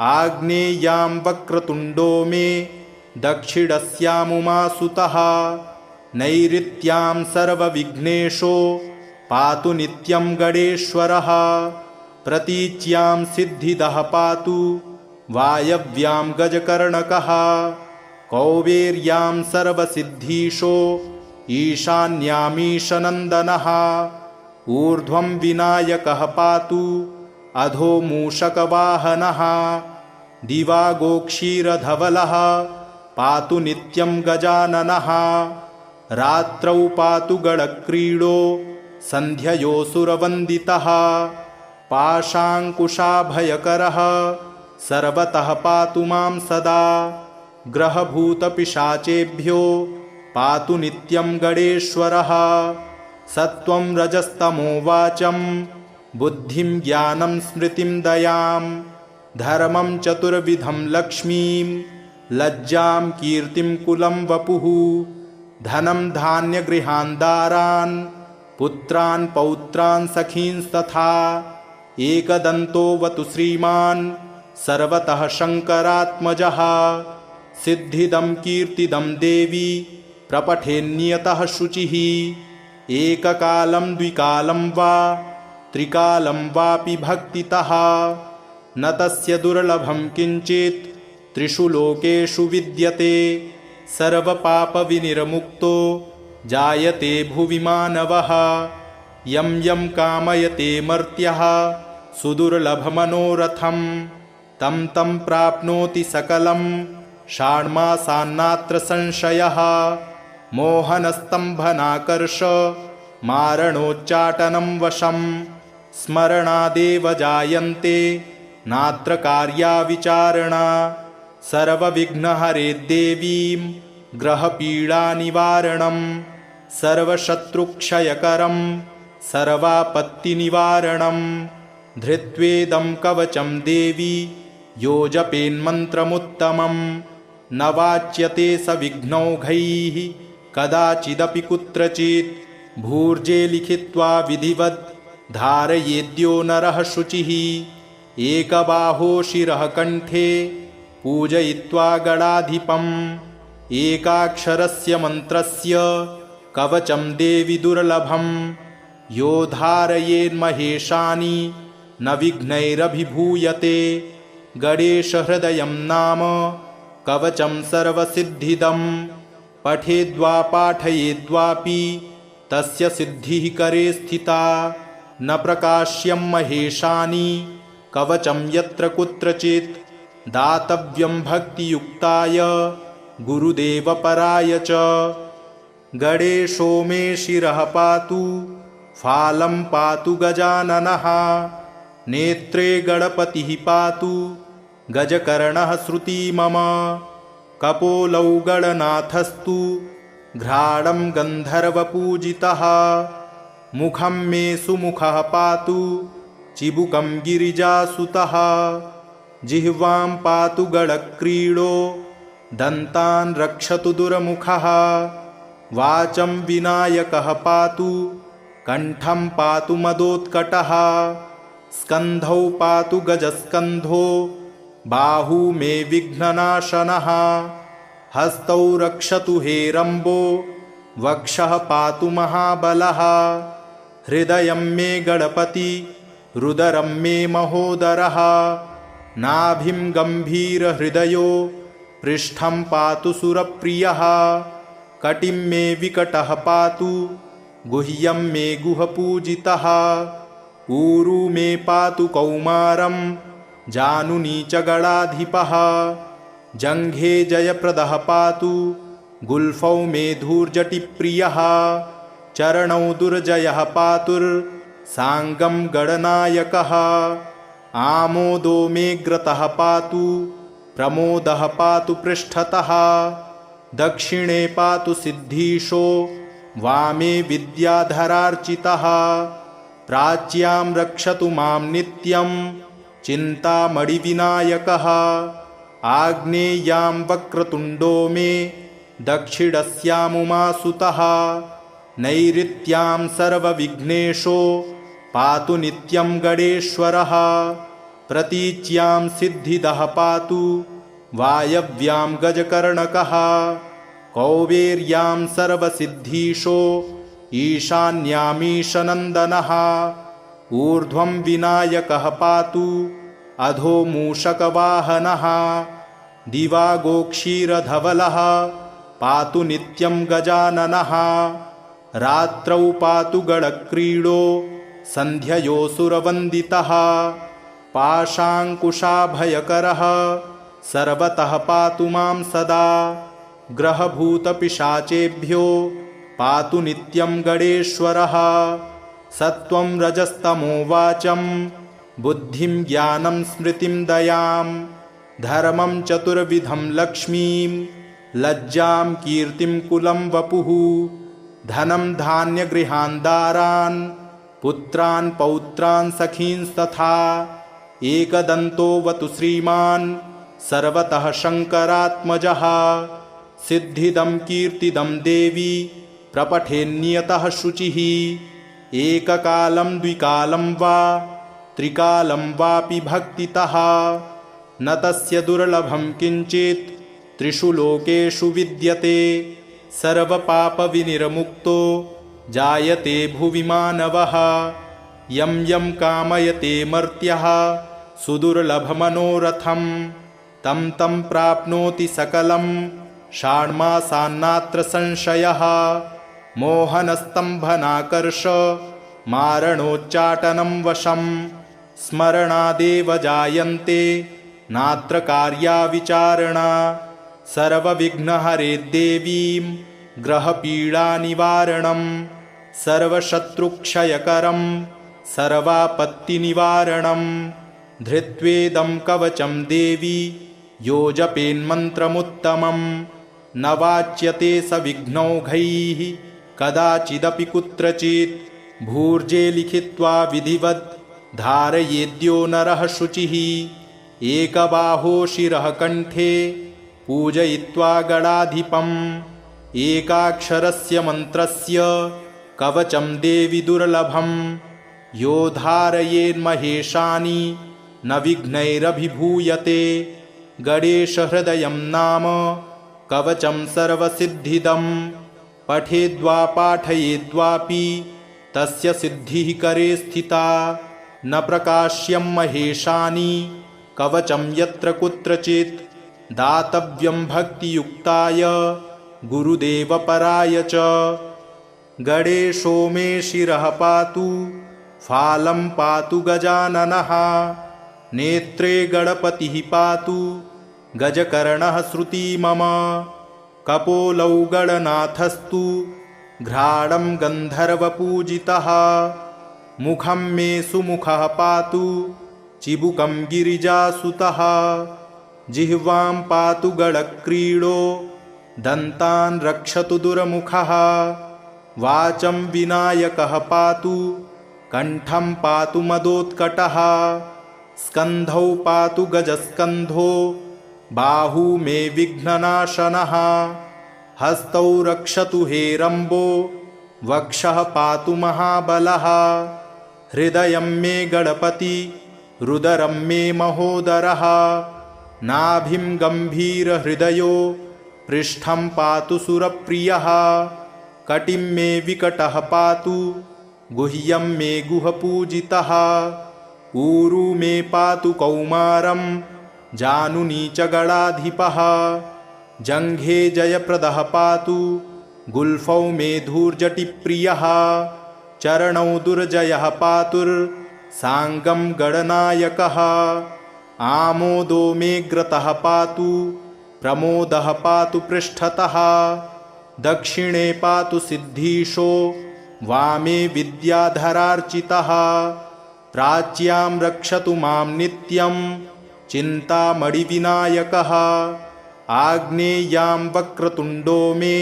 आग्नेयां वक्रतुण्डो मे दक्षिणस्यामुमासुतः नैऋत्यां सर्वविघ्नेशो पातु नित्यं गणेश्वरः प्रतीच्यां सिद्धिदः पातु वायव्यां गजकर्णकः कौबेर्यां सर्वसिद्धीशो ईशान्यामीशनन्दनः ऊर्ध्वं विनायकः पातु अधो मूषकवाहनः दिवागोक्षीरधवलः पातु नित्यं गजाननः रात्रौ पातु गणक्रीडो सन्ध्ययोऽसुरवन्दितः पाशाङ्कुशाभयकरः सर्वतः पातु मां सदा ग्रहभूतपिशाचेभ्यो पातु नित्यं गणेश्वरः सत्त्वं रजस्तमो वाचं बुद्धिं ज्ञानं स्मृतिं दयां धर्मं चतुर्विधं लक्ष्मीं लज्जां कीर्तिं कुलं वपुः धनं धान्यगृहान् दारान् पुत्रान् पौत्रान् सखींस्तथा एकदन्तोऽवतु श्रीमान् सर्वतः शङ्करात्मजः सिद्धिदं कीर्तिदं देवी प्रपठेन्नियतः शुचिः एककालं द्विकालं वा त्रिकालं वापि भक्तितः न तस्य दुर्लभं किञ्चित् त्रिषु लोकेषु विद्यते सर्वपापविनिर्मुक्तो जायते भुवि मानवः यं यं कामयते मर्त्यः सुदुर्लभमनोरथं तं तं प्राप्नोति सकलं षाण्मासान्नात्र संशयः मोहनस्तम्भनाकर्ष मारणोच्चाटनं वशं स्मरणादेव जायन्ते नात्र कार्या विचारणा सर्वविघ्नहरे देवीं ग्रहपीडानिवारणं सर्वशत्रुक्षयकरं सर्वापत्तिनिवारणं धृत्वेदं कवचं देवी यो जपेन्मन्त्रमुत्तमं न वाच्यते स विघ्नौघैः कदाचिदपि कुत्रचित् भूर्जे लिखित्वा विधिवत् धारयेद्यो नरः शुचिः एकबाहो शिरः कण्ठे पूजयित्वा गणाधिपम् एकाक्षरस्य मन्त्रस्य कवचं देवि दुर्लभं यो धारयेन्महेशानि न विघ्नैरभिभूयते गणेशहृदयं नाम कवचं सर्वसिद्धिदं पठेद्वा पाठयेद्वापि तस्य सिद्धिः करे स्थिता न प्रकाश्यं महेशानि कवचं यत्र कुत्रचित् दातव्यं भक्तियुक्ताय गुरुदेवपराय च गणेशो मे शिरः पातु फालं पातु गजाननः नेत्रे गणपतिः पातु गजकर्णः श्रुती मम कपोलौ गणनाथस्तु घ्राणं गन्धर्वपूजितः मुखं मे सुमुखः पातु चिबुकं गिरिजासुतः जिह्वां पातु गणक्रीडो दन्तान् रक्षतु दुर्मुखः वाचं विनायकः पातु कण्ठं पातु मदोत्कटः स्कन्धौ पातु गजस्कन्धो बाहू मे विघ्ननाशनः हस्तौ रक्षतु हेरम्बो वक्षः पातु महाबलः हृदयं मे गणपति रुदरं मे महोदरः नाभिं गम्भीरहृदयो पृष्ठं पातु सुरप्रियः कटिं मे विकटः पातु गुह्यं मे गुहपूजितः ऊरू मे पातु कौमारं जानुनी च गणाधिपः जङ्घे जयप्रदः पातु गुल्फौ मे धूर्जटिप्रियः चरणौ दुर्जयः पातुर्साङ्गं गणनायकः आमोदो मे ग्रतः पातु प्रमोदः पातु पृष्ठतः दक्षिणे पातु सिद्धीशो वामे विद्याधरार्चितः प्राच्यां रक्षतु मां नित्यं चिन्तामणिविनायकः आग्नेयां वक्रतुण्डो मे दक्षिणस्यामुमासुतः नैऋत्यां सर्वविघ्नेशो पातु नित्यं गणेश्वरः प्रतीच्यां सिद्धिदः पातु वायव्यां गजकर्णकः कौबेर्यां सर्वसिद्धीशो ईशान्यामीशनन्दनः ऊर्ध्वं विनायकः पातु अधो मूषकवाहनः दिवागोक्षीरधवलः पातु नित्यं गजाननः रात्रौ पातु गणक्रीडो सन्ध्ययोऽसुरवन्दितः पाशाङ्कुशाभयकरः सर्वतः पातु मां सदा ग्रहभूतपिशाचेभ्यो पातु नित्यं गणेश्वरः सत्त्वं रजस्तमो वाचं बुद्धिं ज्ञानं स्मृतिं दयां धर्मं चतुर्विधं लक्ष्मीं लज्जां कीर्तिं कुलं वपुः धनं धान्यगृहान् दारान् पुत्रान् पौत्रान् सखींस्तथा एकदन्तोऽवतु श्रीमान् सर्वतः शङ्करात्मजः सिद्धिदं कीर्तिदं देवी प्रपठेन्नियतः शुचिः एककालं द्विकालं वा त्रिकालं वापि भक्तितः न तस्य दुर्लभं किञ्चित् त्रिषु लोकेषु विद्यते सर्वपापविनिर्मुक्तो जायते भुवि मानवः यं यं कामयते मर्त्यः सुदुर्लभमनोरथं तं तं प्राप्नोति सकलं षाण्मासान्नात्र संशयः मोहनस्तम्भनाकर्ष मारणोच्चाटनं वशं स्मरणादेव जायन्ते नात्र कार्या विचारणा सर्वविघ्नहरे देवीं ग्रहपीडानिवारणं सर्वशत्रुक्षयकरं सर्वापत्तिनिवारणं धृत्वेदं कवचं देवी यो जपेन्मन्त्रमुत्तमं न वाच्यते स विघ्नौघैः कदाचिदपि कुत्रचित् भूर्जे लिखित्वा विधिवत् धारयेद्यो नरः शुचिः एकबाहो शिरः कण्ठे पूजयित्वा गणाधिपम् एकाक्षरस्य मन्त्रस्य कवचं देवि दुर्लभं यो धारयेन्महेशानि न विघ्नैरभिभूयते गणेशहृदयं नाम कवचं सर्वसिद्धिदं पठेद्वा पाठयेद्वापि तस्य सिद्धिः करे स्थिता न प्रकाश्यं महेशानि कवचं यत्र कुत्रचित् दातव्यं भक्तियुक्ताय गुरुदेवपराय च गणेशो मे शिरः पातु फालं पातु गजाननः नेत्रे गणपतिः पातु गजकर्णः श्रुती मम कपोलौ गणनाथस्तु घ्राणं गन्धर्वपूजितः मुखं मे सुमुखः पातु चिबुकं गिरिजासुतः जिह्वां पातु गणक्रीडो दन्तान् रक्षतु दुर्मुखः वाचं विनायकः पातु कण्ठं पातु मदोत्कटः स्कन्धौ पातु गजस्कन्धो बाहू मे विघ्ननाशनः हस्तौ रक्षतु हेरम्बो वक्षः पातु महाबलः हृदयं मे गणपति रुदरं मे महोदरः नाभिं गम्भीरहृदयो पृष्ठं पातु सुरप्रियः कटिं मे विकटः पातु गुह्यं मे गुहपूजितः ऊरू मे पातु कौमारं जानुनी च गणाधिपः जङ्घे जयप्रदः पातु गुल्फौ मे धूर्जटिप्रियः चरणौ दुर्जयः पातुर्साङ्गं गणनायकः आमोदो मे ग्रतः पातु प्रमोदः पातु पृष्ठतः दक्षिणे पातु सिद्धीशो वामे विद्याधरार्चितः प्राच्यां रक्षतु मां नित्यं चिन्तामणिविनायकः आग्नेयां वक्रतुण्डो मे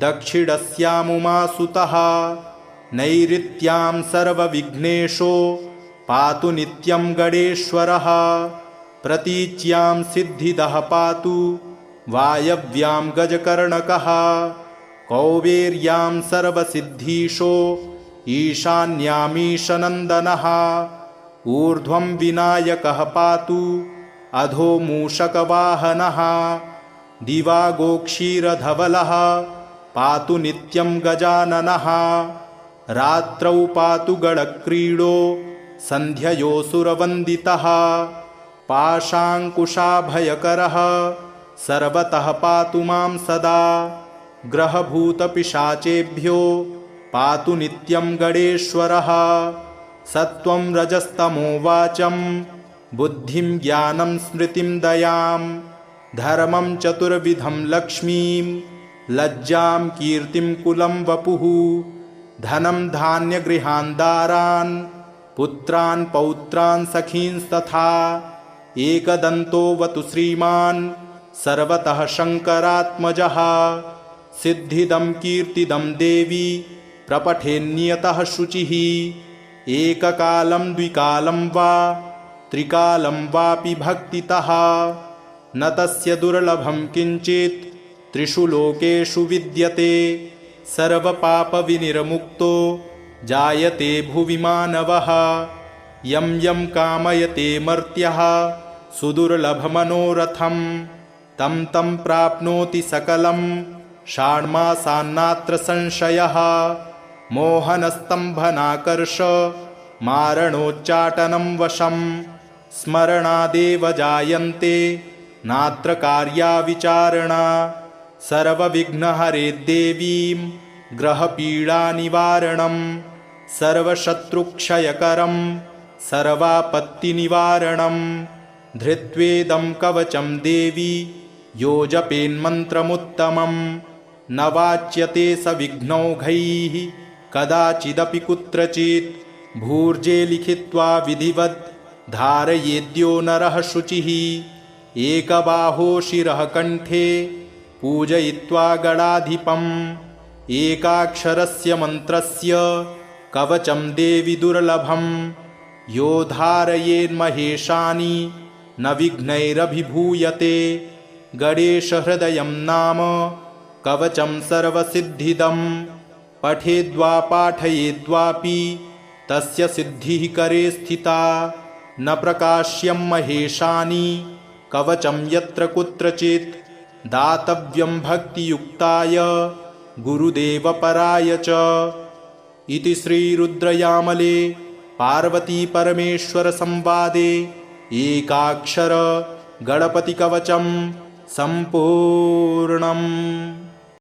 दक्षिणस्यामुमासुतः नैऋत्यां सर्वविघ्नेशो पातु नित्यं गणेश्वरः प्रतीच्यां सिद्धिदः पातु वायव्यां गजकर्णकः कौबेर्यां सर्वसिद्धीशो ईशान्यामीशनन्दनः ऊर्ध्वं विनायकः पातु अधो मूषकवाहनः दिवागोक्षीरधवलः पातु नित्यं गजाननः रात्रौ पातु गणक्रीडो सन्ध्ययोऽसुरवन्दितः पाशाङ्कुशाभयकरः सर्वतः पातु मां सदा ग्रहभूतपिशाचेभ्यो पातु नित्यं गणेश्वरः सत्त्वं रजस्तमो वाचं बुद्धिं ज्ञानं स्मृतिं दयां धर्मं चतुर्विधं लक्ष्मीं लज्जां कीर्तिं कुलं वपुः धनं धान्यगृहान् दारान् पुत्रान् पौत्रान् सखींस्तथा एकदन्तोऽवतु श्रीमान् सर्वतः शङ्करात्मजः सिद्धिदं कीर्तिदं देवी प्रपठेन्नियतः शुचिः एककालं द्विकालं वा त्रिकालं वापि भक्तितः न तस्य दुर्लभं किञ्चित् त्रिषु लोकेषु विद्यते सर्वपापविनिर्मुक्तो जायते भुवि मानवः यं यं कामयते मर्त्यः सुदुर्लभमनोरथं तं तं प्राप्नोति सकलं षाण्मासान्नात्र संशयः मोहनस्तम्भनाकर्ष मारणोच्चाटनं वशं स्मरणादेव जायन्ते नात्र कार्या विचारणा सर्वविघ्नहरे देवीं ग्रहपीडानिवारणं सर्वशत्रुक्षयकरं सर्वापत्तिनिवारणं धृत्वेदं कवचं देवी यो जपेन्मन्त्रमुत्तमं न वाच्यते स विघ्नौघैः कदाचिदपि कुत्रचित् भूर्जे लिखित्वा विधिवत् धारयेद्यो नरः शुचिः एकबाहो शिरः कण्ठे पूजयित्वा गणाधिपम् एकाक्षरस्य मन्त्रस्य कवचं देवि दुर्लभं यो धारयेन्महेशानि न विघ्नैरभिभूयते गणेशहृदयं नाम कवचं सर्वसिद्धिदं पठेद्वा पाठयेद्वापि तस्य सिद्धिः करे स्थिता न प्रकाश्यं महेशानि कवचं यत्र कुत्रचित् दातव्यं भक्तियुक्ताय गुरुदेवपराय च इति श्रीरुद्रयामले पार्वतीपरमेश्वरसंवादे एकाक्षर गणपतिकवचं सम्पूर्णम्।